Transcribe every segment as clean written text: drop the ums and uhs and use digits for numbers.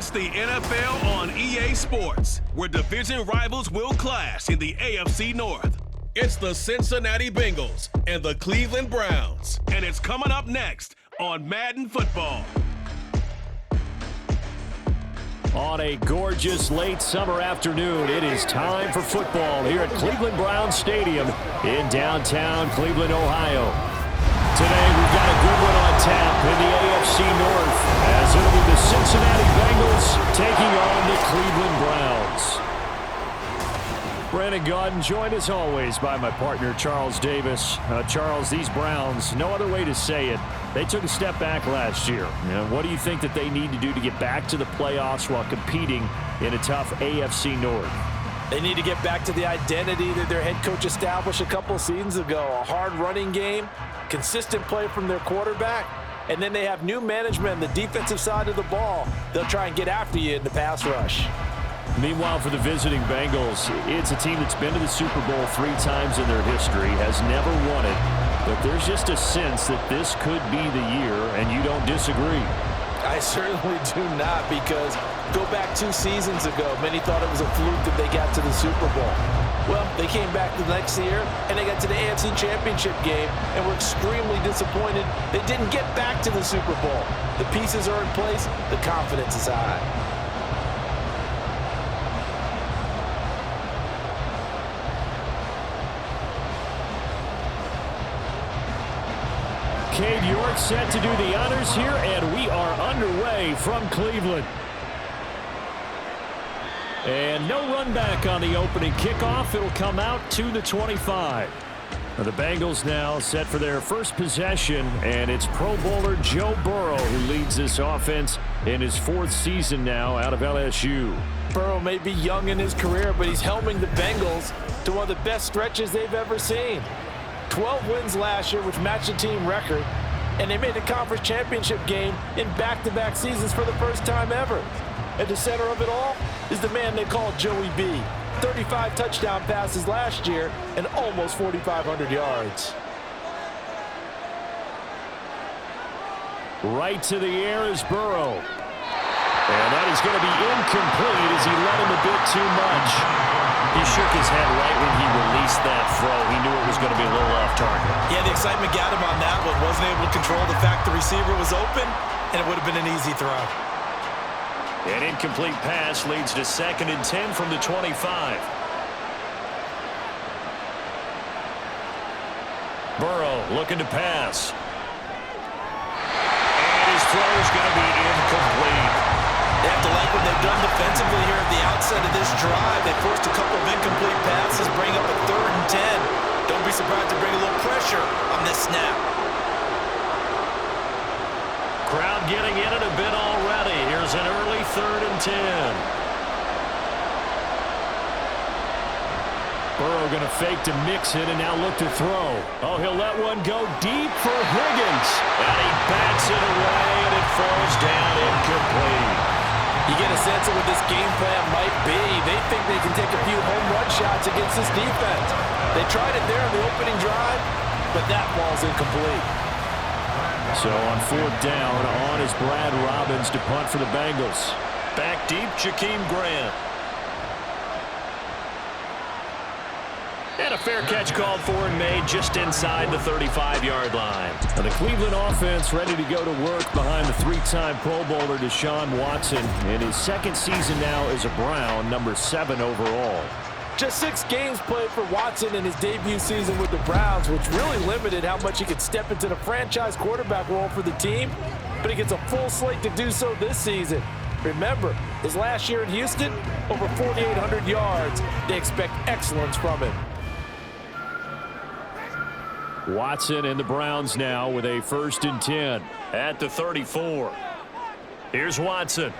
It's the NFL on EA Sports, where division rivals will clash in the AFC North. It's the Cincinnati Bengals and the Cleveland Browns, and it's coming up next on Madden Football. On a gorgeous late summer afternoon, it is time for football here at Cleveland Browns Stadium in downtown Cleveland, Ohio. Today, we've got a good one on tap in the AFC North, as it'll be the Cincinnati Bengals taking on the Cleveland Browns. Brandon Gaudin, joined as always by my partner, Charles Davis. Charles, these Browns, no other way to say it, they took a step back last year. What do you think that they need to do to get back to the playoffs while competing in a tough AFC North? They need to get back to the identity that their head coach established a couple seasons ago. A hard running game, consistent play from their quarterback, and then they have new management on the defensive side of the ball. They'll try and get after you in the pass rush. Meanwhile, for the visiting Bengals, it's a team that's been to the Super Bowl 3 times in their history, has never won it, but there's just a sense that this could be the year, and you don't disagree. I certainly do not, because go back 2 seasons ago, many thought it was a fluke that they got to the Super Bowl. Well, they came back the next year, and they got to the AFC Championship game, and were extremely disappointed they didn't get back to the Super Bowl. The pieces are in place, the confidence is high. Cade York set to do the honors here, and we are underway from Cleveland. And no run back on the opening kickoff. It'll come out to the 25. Now the Bengals now set for their first possession, and it's Pro Bowler Joe Burrow who leads this offense in his 4th season now out of LSU. Burrow may be young in his career, but he's helming the Bengals to one of the best stretches they've ever seen. 12 wins last year, which matched the team record, and they made the conference championship game in back-to-back seasons for the first time ever. At the center of it all is the man they call Joey B. 35 touchdown passes last year and almost 4,500 yards. Right to the air is Burrow. And that is going to be incomplete as he let him a bit too much. He shook his head right when he released that throw. He knew it was going to be a little off target. Yeah, the excitement got him on that one. Wasn't able to control the fact the receiver was open, and it would have been an easy throw. An incomplete pass leads to 2nd and 10 from the 25. Burrow looking to pass. And his throw is going to be incomplete. They have to like what they've done defensively here at the outset of this drive. They forced a couple of incomplete passes, bring up a 3rd and 10. Don't be surprised to bring a little pressure on this snap. Crowd getting in it a bit already. Here's an early 3rd and 10. Burrow going to fake to mix it and now look to throw. Oh, he'll let one go deep for Higgins. And he bats it away, and it falls down incomplete. You get a sense of what this game plan might be. They think they can take a few home run shots against this defense. They tried it there in the opening drive, but that ball's incomplete. So on 4th down, on is Brad Robbins to punt for the Bengals. Back deep, Jakeem Grant. And a fair catch called for and made just inside the 35-yard line. Now the Cleveland offense ready to go to work behind the 3-time Pro Bowler Deshaun Watson in his 2nd season now as a Brown, number 7 overall. Just 6 games played for Watson in his debut season with the Browns, which really limited how much he could step into the franchise quarterback role for the team, but he gets a full slate to do so this season. Remember, his last year in Houston, over 4,800 yards. They expect excellence from him. Watson and the Browns now with a 1st and 10 at the 34. Here's Watson.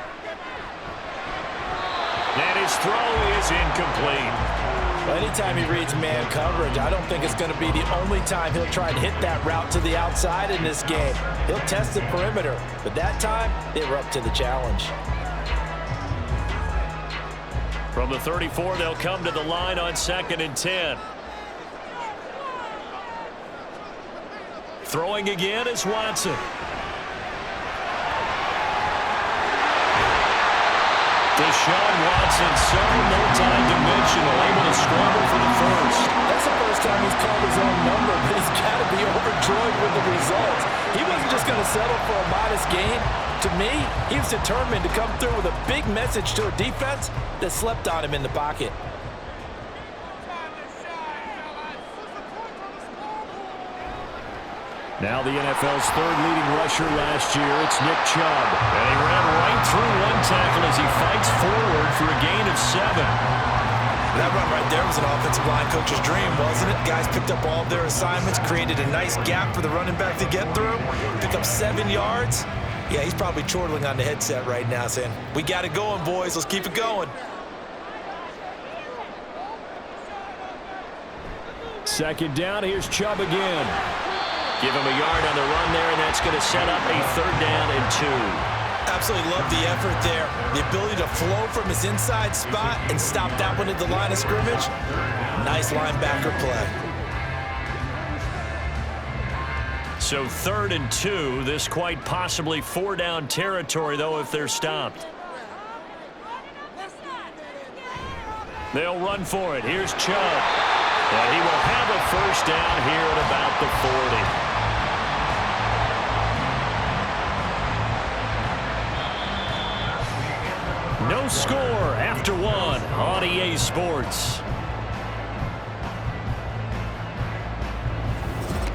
And his throw is incomplete. Well, anytime he reads man coverage, I don't think it's going to be the only time he'll try and hit that route to the outside in this game. He'll test the perimeter, but that time, they were up to the challenge. From the 34, they'll come to the line on 2nd and 10. Throwing again is Watson. Deshaun Watson, so multi-dimensional, able to scramble for the first. That's the first time he's called his own number, but he's got to be overjoyed with the results. He wasn't just going to settle for a modest gain. To me, he was determined to come through with a big message to a defense that slept on him in the pocket. Now the NFL's third leading rusher last year, it's Nick Chubb. And he ran right through one tackle as he fights forward for a gain of 7. That run right there was an offensive line coach's dream, wasn't it? Guys picked up all of their assignments, created a nice gap for the running back to get through, pick up 7 yards. Yeah, he's probably chortling on the headset right now saying, we got it going, boys. Let's keep it going. Second down, here's Chubb again. Give him a yard on the run there, and that's going to set up a 3rd down and 2. Absolutely love the effort there. The ability to flow from his inside spot and stop that one at the line of scrimmage. Nice linebacker play. So 3rd and 2, this quite possibly 4-down territory, though, if they're stopped. They'll run for it. Here's Chubb. And he will have a 1st down here at about the 40. No score after 1 on EA Sports.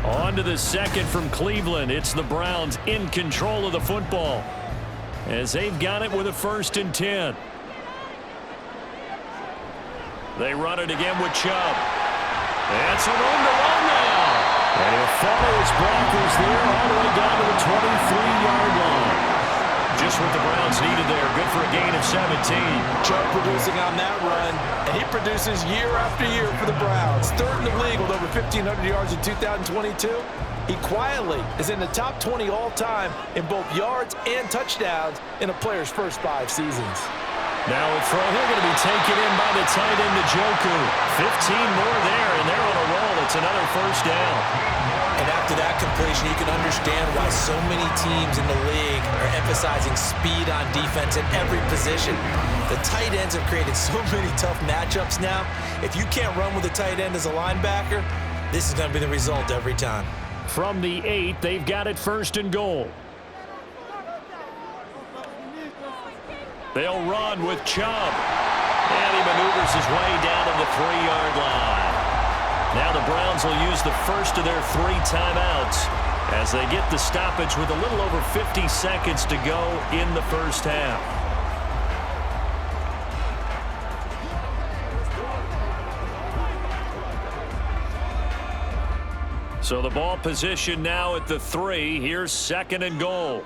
On to the second from Cleveland. It's the Browns in control of the football as they've got it with a 1st and 10. They run it again with Chubb. It's a room to run now. And he'll follow his blockers there all the way down to the 23-yard line. Just what the Browns needed there. Good for a gain of 17. Chubb producing on that run, and he produces year after year for the Browns. 3rd in the league with over 1,500 yards in 2022. He quietly is in the top 20 all-time in both yards and touchdowns in a player's first 5 seasons. Now a throw here going to be taken in by the tight end, Njoku. 15 more there, and they're on a roll. It's another 1st down. And after that completion, you can understand why so many teams in the league are emphasizing speed on defense at every position. The tight ends have created so many tough matchups now. If you can't run with a tight end as a linebacker, this is going to be the result every time. From the 8, they've got it 1st and goal. They'll run with Chubb. And he maneuvers his way down to the 3-yard line. Now the Browns will use the first of their 3 timeouts as they get the stoppage with a little over 50 seconds to go in the first half. So the ball position now at the 3. Here's 2nd and goal.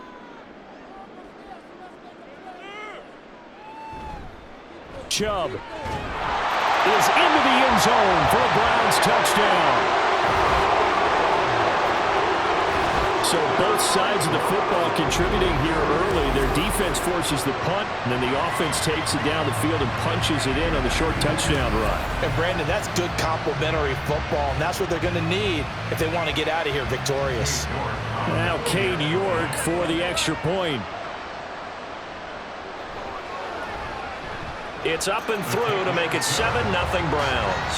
Chubb is into the end zone for a Browns touchdown. So both sides of the football contributing here early. Their defense forces the punt, and then the offense takes it down the field and punches it in on the short touchdown run. And Brandon, that's good complementary football, and that's what they're going to need if they want to get out of here victorious. Now Cade York for the extra point. It's up and through to make it 7-0 Browns.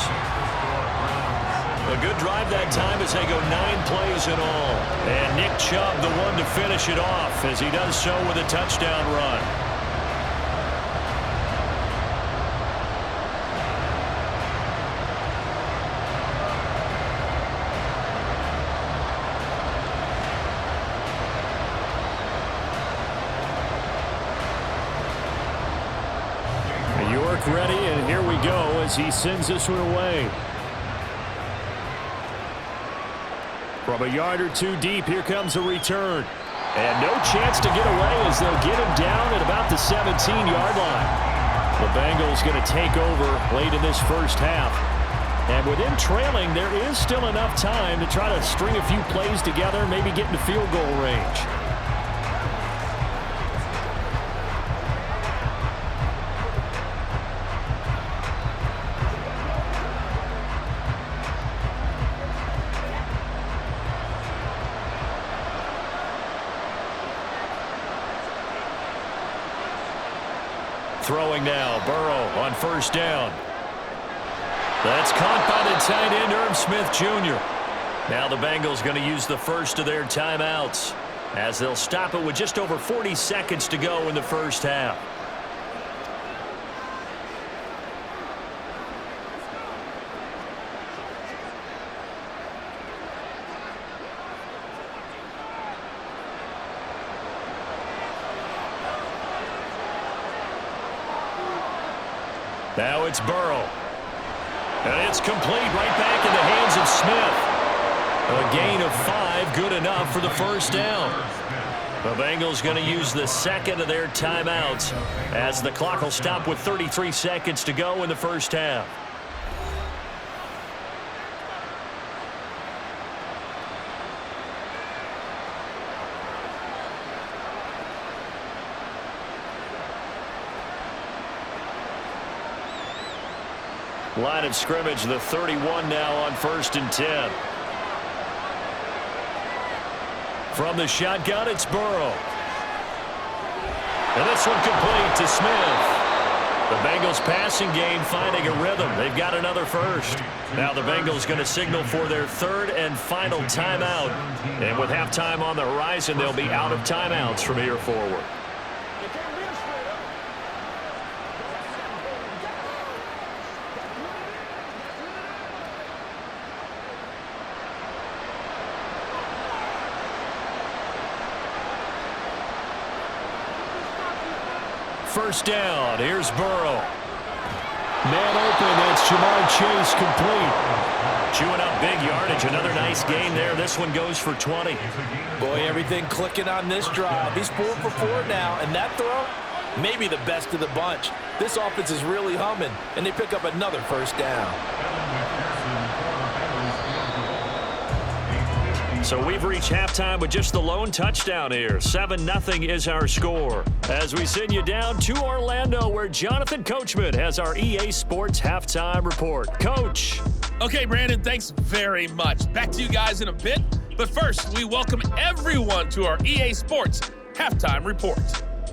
A good drive that time as they go 9 plays in all. And Nick Chubb, the one to finish it off as he does so with a touchdown run. York ready, and here we go as he sends this one away. From a yard or 2 deep, here comes a return. And no chance to get away as they'll get him down at about the 17-yard line. The Bengals going to take over late in this first half. And with him trailing, there is still enough time to try to string a few plays together, maybe get into field goal range. Throwing now, Burrow on first down. That's caught by the tight end, Irv Smith Jr. Now the Bengals going to use the first of their timeouts as they'll stop it with just over 40 seconds to go in the first half. Now it's Burrow. And it's complete right back in the hands of Smith. A gain of 5, good enough for the first down. The Bengals going to use the second of their timeouts as the clock will stop with 33 seconds to go in the first half. Line of scrimmage, the 31 now on 1st and 10. From the shotgun, it's Burrow. And this one complete to Smith. The Bengals passing game finding a rhythm. They've got another first. Now the Bengals going to signal for their third and final timeout. And with halftime on the horizon, they'll be out of timeouts from here forward. First down, here's Burrow. Man open, that's Jamar Chase complete. Chewing up big yardage, another nice gain there. This one goes for 20. Boy, everything clicking on this drive. He's 4 for 4 now, and that throw, maybe the best of the bunch. This offense is really humming, and they pick up another first down. So we've reached halftime with just the lone touchdown here. 7-0 is our score. As we send you down to Orlando, where Jonathan Coachman has our EA Sports halftime report. Coach. Okay, Brandon, thanks very much. Back to you guys in a bit. But first, we welcome everyone to our EA Sports halftime report.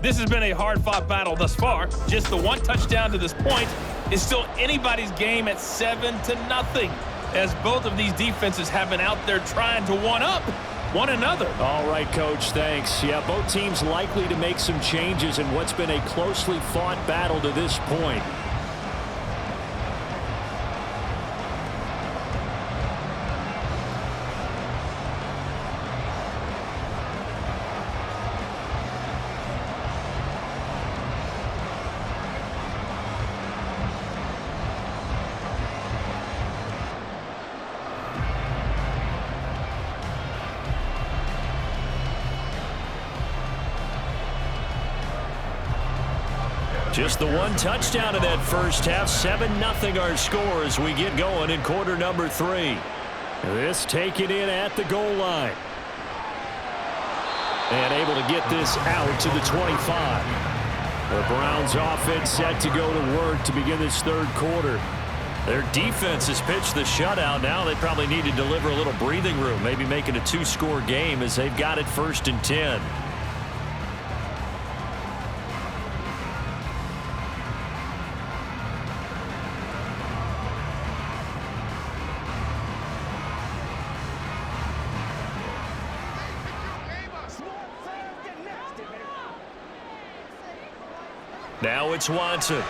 This has been a hard-fought battle thus far. Just the one touchdown to this point is still anybody's game at 7-0. As both of these defenses have been out there trying to one-up one another. All right, Coach, thanks. Yeah, both teams likely to make some changes in what's been a closely fought battle to this point. Just the one touchdown in that first half. 7-0 our score as we get going in quarter number 3. This taken in at the goal line. And able to get this out to the 25. The Browns offense set to go to work to begin this third quarter. Their defense has pitched the shutout. Now they probably need to deliver a little breathing room, maybe make it a 2-score game as they've got it 1st and 10. Now it's Watson.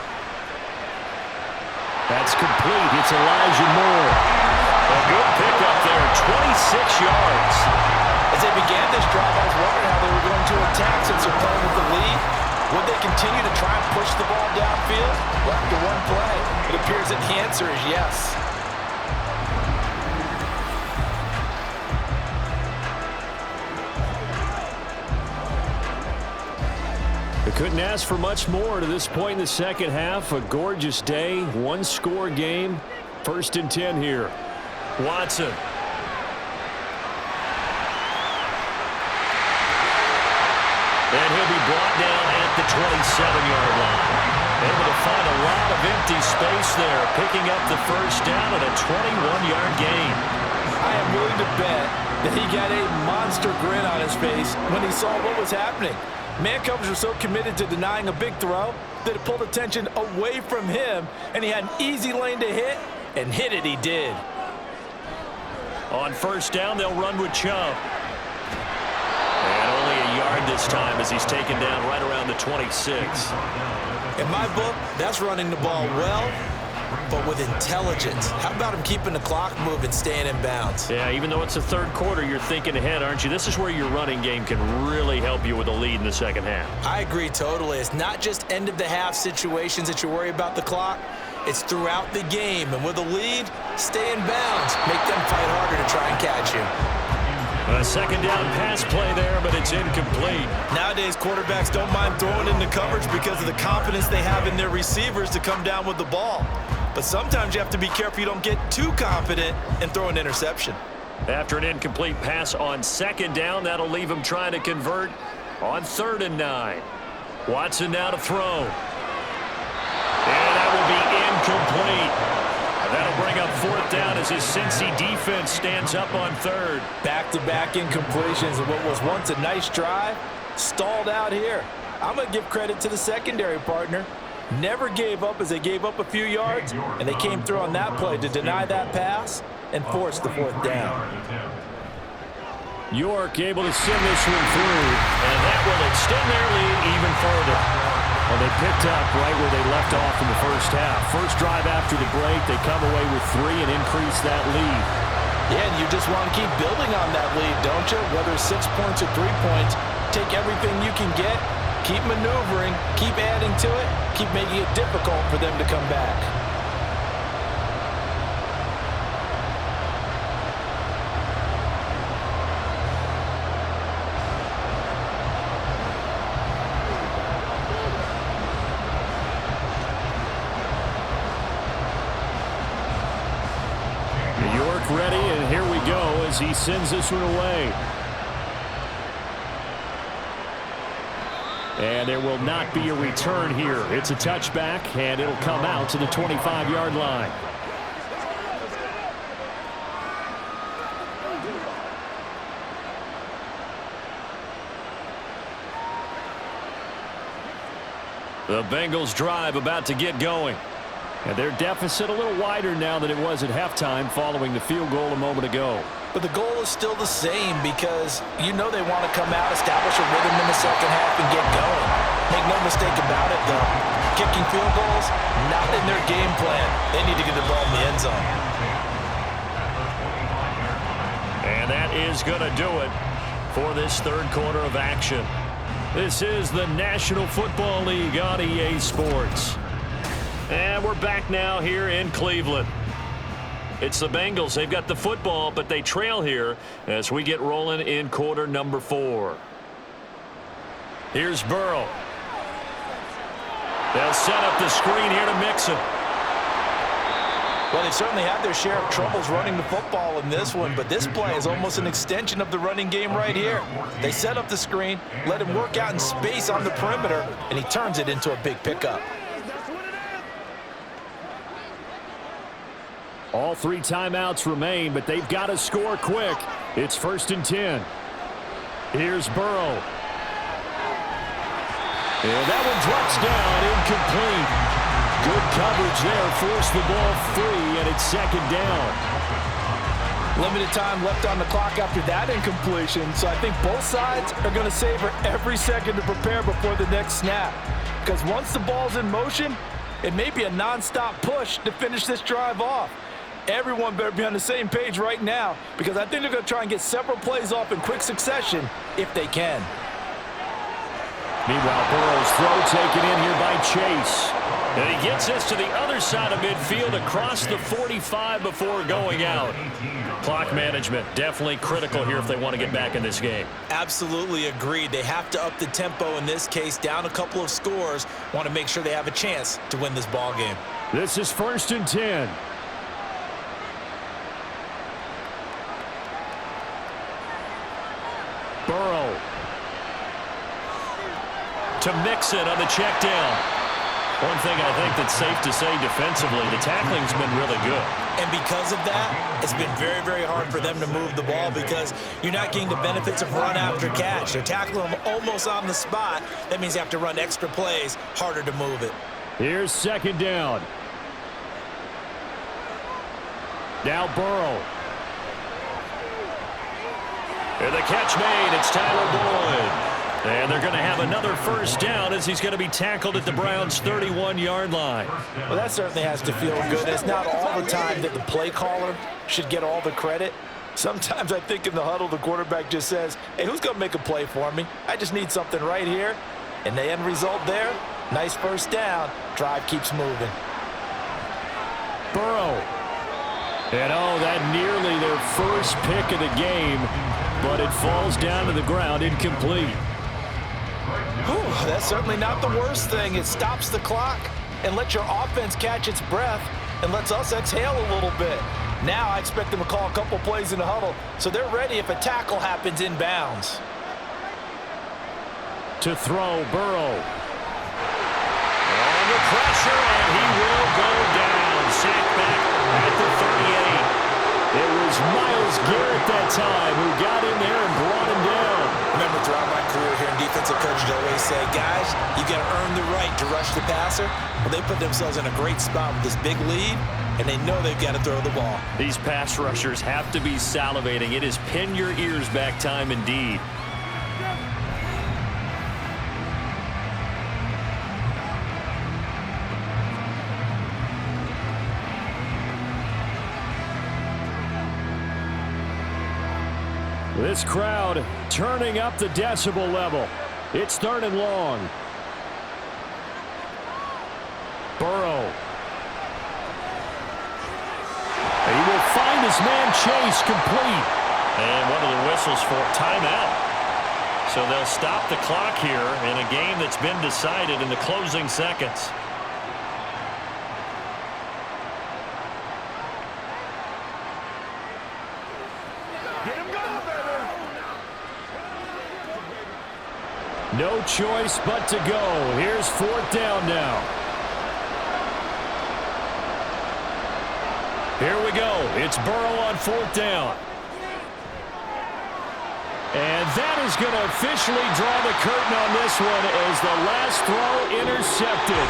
That's complete. It's Elijah Moore. A good pickup there, 26 yards. As they began this drive, I was wondering how they were going to attack since they're playing with the lead. Would they continue to try and push the ball downfield? Well, after one play, it appears that the answer is yes. Couldn't ask for much more to this point in the second half. A gorgeous day, 1-score game. 1st and 10 here. Watson. And he'll be brought down at the 27-yard line. Able to find a lot of empty space there, picking up the first down at a 21-yard gain. I am willing to bet that he got a monster grin on his face when he saw what was happening. Man coverage was so committed to denying a big throw that it pulled attention away from him, and he had an easy lane to hit, and hit it he did. On first down, they'll run with Chubb. And only a yard this time as he's taken down right around the 26. In my book, that's running the ball well, but with intelligence. How about him keeping the clock moving, staying in bounds? Yeah, even though it's the third quarter, you're thinking ahead, aren't you? This is where your running game can really help you with a lead in the second half. I agree totally. It's not just end-of-the-half situations that you worry about the clock. It's throughout the game. And with a lead, stay in bounds. Make them fight harder to try and catch you. A second down pass play there, but it's incomplete. Nowadays, quarterbacks don't mind throwing into coverage because of the confidence they have in their receivers to come down with the ball. But sometimes you have to be careful you don't get too confident and throw an interception. After an incomplete pass on second down, that'll leave him trying to convert on 3rd and 9. Watson now to throw. And that will be incomplete. And that'll bring up 4th down as his Cincy defense stands up on 3rd. Back-to-back incompletions of what was once a nice drive, stalled out here. I'm going to give credit to the secondary partner. Never gave up as they gave up a few yards, and they came through on that play to deny that pass and force the 4th down. York able to send this one through, and that will extend their lead even further. Well, they picked up right where they left off in the first half. First drive after the break, they come away with 3 and increase that lead. Yeah, and you just want to keep building on that lead, don't you? Whether it's 6 points or 3 points, take everything you can get, keep maneuvering, keep adding to it, keep making it difficult for them to come back. Ready, and here we go as he sends this one away. And there will not be a return here. It's a touchback, and it'll come out to the 25-yard line. The Bengals drive about to get going. And their deficit a little wider now than it was at halftime following the field goal a moment ago. But the goal is still the same because you know they want to come out, establish a rhythm in the second half, and get going. Make no mistake about it, though. Kicking field goals, not in their game plan. They need to get the ball in the end zone. And that is going to do it for this third quarter of action. This is the National Football League on EA Sports. And we're back now here in Cleveland. It's the Bengals. They've got the football, but they trail here as we get rolling in quarter number 4. Here's Burrow. They'll set up the screen here to Mixon. Well, they've certainly had their share of troubles running the football in this one, but this play is almost an extension of the running game right here. They set up the screen, let him work out in space on the perimeter, and he turns it into a big pickup. All 3 timeouts remain, but they've got to score quick. It's 1st and 10. Here's Burrow. And that one drops down, incomplete. Good coverage there, forced the ball free, and it's 2nd down. Limited time left on the clock after that incompletion, so I think both sides are going to savor every second to prepare before the next snap. Because once the ball's in motion, it may be a non-stop push to finish this drive off. Everyone better be on the same page right now because I think they're going to try and get several plays off in quick succession if they can. Meanwhile, Burrow's throw taken in here by Chase. And he gets this to the other side of midfield across the 45 before going out. Clock management definitely critical here if they want to get back in this game. Absolutely agreed. They have to up the tempo in this case, down a couple of scores. Want to make sure they have a chance to win this ball game. This is 1st and 10. Burrow to Mixon on the check down. One thing I think that's safe to say defensively, the tackling's been really good. And because of that, it's been very, very hard for them to move the ball because you're not getting the benefits of run after catch. They're tackling them almost on the spot. That means you have to run extra plays, harder to move it. Here's second down. Now Burrow. And the catch made. It's Tyler Boyd. And they're going to have another first down as he's going to be tackled at the Browns' 31-yard line. Well, that certainly has to feel good. It's not all the time that the play caller should get all the credit. Sometimes I think in the huddle, the quarterback just says, hey, who's going to make a play for me? I just need something right here. And the end result there, nice first down. Drive keeps moving. Burrow. And, that nearly their first pick of the game, but it falls down to the ground incomplete. Whew, that's certainly not the worst thing. It stops the clock and lets your offense catch its breath and lets us exhale a little bit. Now I expect them to call a couple plays in the huddle so they're ready if a tackle happens inbounds. To throw, Burrow. Under pressure, and he will go down. Sacked back at the 38. It was Myles Garrett that time who got in there and brought him down. Remember, throughout my career here in defensive coaches always say, guys, you got to earn the right to rush the passer. Well, they put themselves in a great spot with this big lead, and they know they've got to throw the ball. These pass rushers have to be salivating. It is pin your ears back time indeed. This crowd turning up the decibel level. It's 3rd and long. Burrow. He will find his man Chase complete. And one of the whistles for timeout. So they'll stop the clock here in a game that's been decided in the closing seconds. No choice but to go. Here's 4th down now. Here we go. It's Burrow on 4th down. And that is going to officially draw the curtain on this one as the last throw intercepted.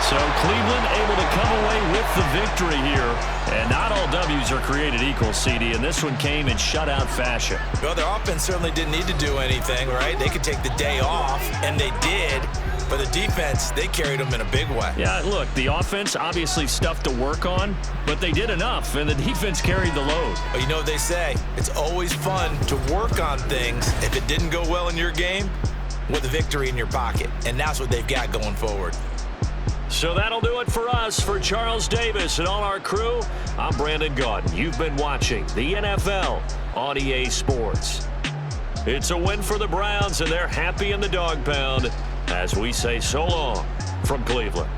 So Cleveland able to come away with the victory here. And not all W's are created equal, CD, and this one came in shutout fashion. Well, their offense certainly didn't need to do anything, right? They could take the day off, and they did. But the defense, they carried them in a big way. Yeah, look, the offense, obviously stuff to work on, but they did enough, and the defense carried the load. Well, you know what they say. It's always fun to work on things if it didn't go well in your game with a victory in your pocket. And that's what they've got going forward. So that'll do it for us. For Charles Davis and all our crew, I'm Brandon Gaudin. You've been watching the NFL on EA Sports. It's a win for the Browns, and they're happy in the dog pound as we say so long from Cleveland.